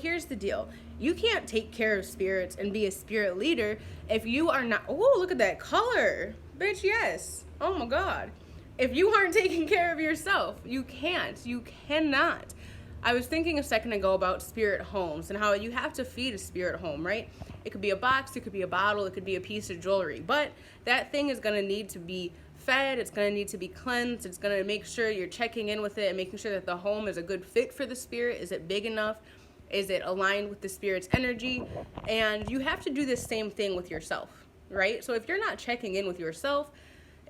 Here's the deal. You can't take care of spirits and be a spirit leader if you are not. Oh, look at that color. Bitch, yes. Oh my God. If you aren't taking care of yourself, you can't. You cannot. I was thinking a second ago about spirit homes and how you have to feed a spirit home, right? It could be a box, it could be a bottle, it could be a piece of jewelry. But that thing is going to need to be fed, it's going to need to be cleansed, it's going to make sure you're checking in with it and making sure that the home is a good fit for the spirit. Is it big enough? Is it aligned with the spirit's energy? And you have to do the same thing with yourself, right? So if you're not checking in with yourself,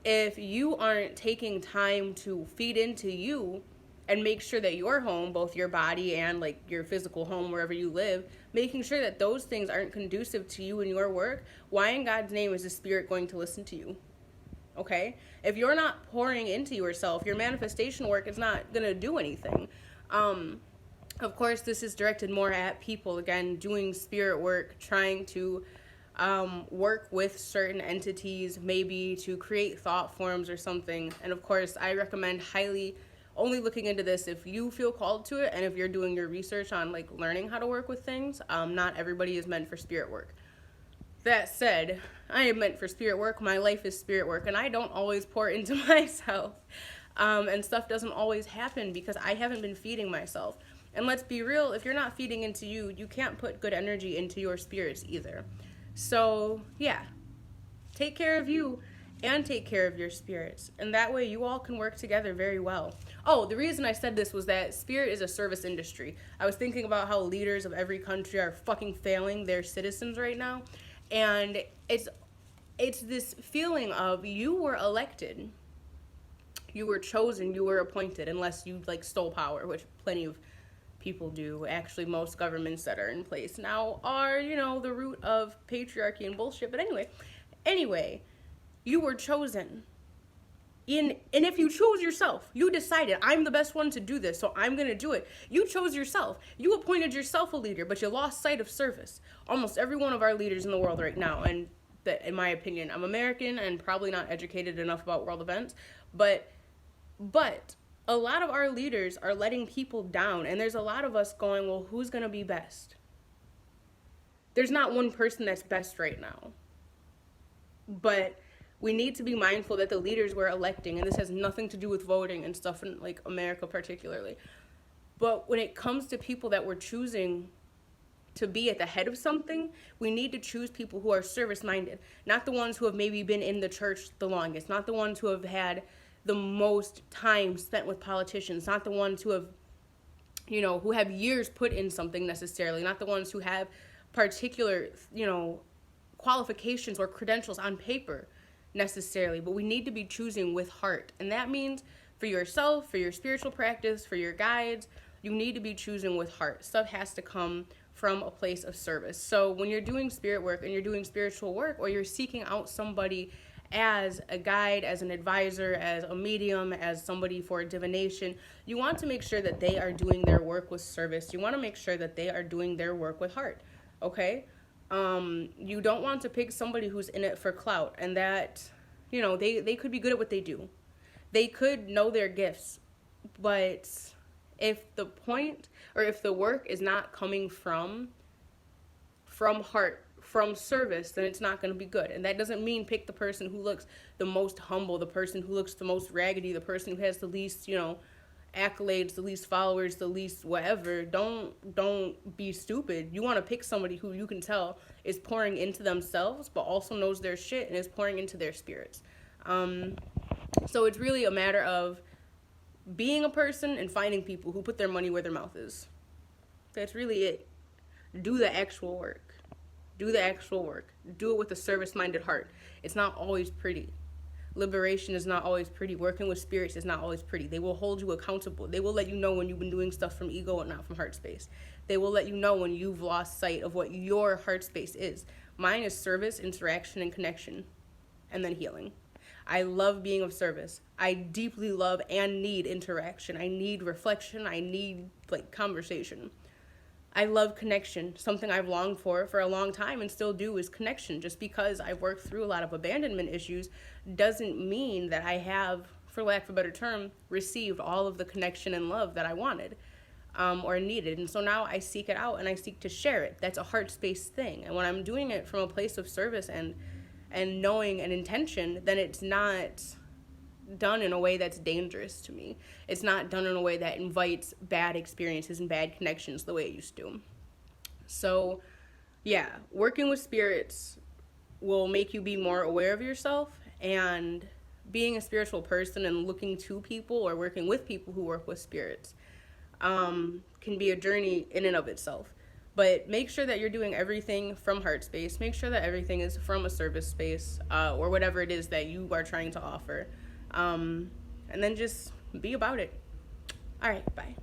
if you aren't taking time to feed into you and make sure that your home, both your body and like your physical home wherever you live, making sure that those things aren't conducive to you and your work, why in God's name is the spirit going to listen to you? Okay? If you're not pouring into yourself, your manifestation work is not going to do anything. Of course, this is directed more at people, again, doing spirit work, trying to work with certain entities, maybe to create thought forms or something. And of course, I recommend highly only looking into this if you feel called to it and if you're doing your research on like learning how to work with things. Not everybody is meant for spirit work. That said, I am meant for spirit work. My life is spirit work, and I don't always pour into myself. And stuff doesn't always happen because I haven't been feeding myself. And let's be real, if you're not feeding into you, you can't put good energy into your spirits either. So, yeah, take care of you and take care of your spirits. And that way you all can work together very well. Oh, the reason I said this was that spirit is a service industry. I was thinking about how leaders of every country are fucking failing their citizens right now. And it's this feeling of you were elected. You were chosen, you were appointed, unless you like stole power, which plenty of people do. Actually, most governments that are in place now are, the root of patriarchy and bullshit. But anyway, you were chosen. And if you chose yourself, you decided, I'm the best one to do this, so I'm going to do it. You chose yourself. You appointed yourself a leader, but you lost sight of service. Almost every one of our leaders in the world right now, and that, in my opinion, I'm American and probably not educated enough about world events, but a lot of our leaders are letting people down, and there's a lot of us going, well, who's going to be best? There's not one person that's best right now. But we need to be mindful that the leaders we're electing, and this has nothing to do with voting and stuff in like America particularly, but when it comes to people that we're choosing to be at the head of something, we need to choose people who are service-minded, not the ones who have maybe been in the church the longest, not the ones who have had the most time spent with politicians, not the ones who have, who have years put in something necessarily, not the ones who have particular, qualifications or credentials on paper necessarily, but we need to be choosing with heart. And that means for yourself, for your spiritual practice, for your guides, you need to be choosing with heart. Stuff has to come from a place of service. So when you're doing spirit work and you're doing spiritual work, or you're seeking out somebody as a guide, as an advisor, as a medium, as somebody for divination, you want to make sure that they are doing their work with service. You want to make sure that they are doing their work with heart, okay? You don't want to pick somebody who's in it for clout, and that, they could be good at what they do. They could know their gifts, but if the point, or if the work is not coming from heart, from service, then it's not going to be good. And that doesn't mean pick the person who looks the most humble, the person who looks the most raggedy, the person who has the least, accolades, the least followers, the least whatever. Don't be stupid. You want to pick somebody who you can tell is pouring into themselves, but also knows their shit and is pouring into their spirits. So it's really a matter of being a person and finding people who put their money where their mouth is. That's really it. Do the actual work. Do the actual work. Do it with a service-minded heart. It's not always pretty. Liberation is not always pretty. Working with spirits is not always pretty. They will hold you accountable. They will let you know when you've been doing stuff from ego and not from heart space. They will let you know when you've lost sight of what your heart space is. Mine is service, interaction, and connection, and then healing. I love being of service. I deeply love and need interaction. I need reflection. I need conversation. I love connection. Something I've longed for a long time and still do is connection. Just because I've worked through a lot of abandonment issues doesn't mean that I have, for lack of a better term, received all of the connection and love that I wanted. or needed. And so now I seek it out and I seek to share it. That's a heart space thing. And when I'm doing it from a place of service and knowing an intention, then it's not done in a way that's dangerous to me. It's not done in a way that invites bad experiences and bad connections the way it used to. So, yeah, working with spirits will make you be more aware of yourself, and being a spiritual person and looking to people or working with people who work with spirits can be a journey in and of itself. But make sure that you're doing everything from heart space. Make sure that everything is from a service space, or whatever it is that you are trying to offer. And then just be about it. All right, bye.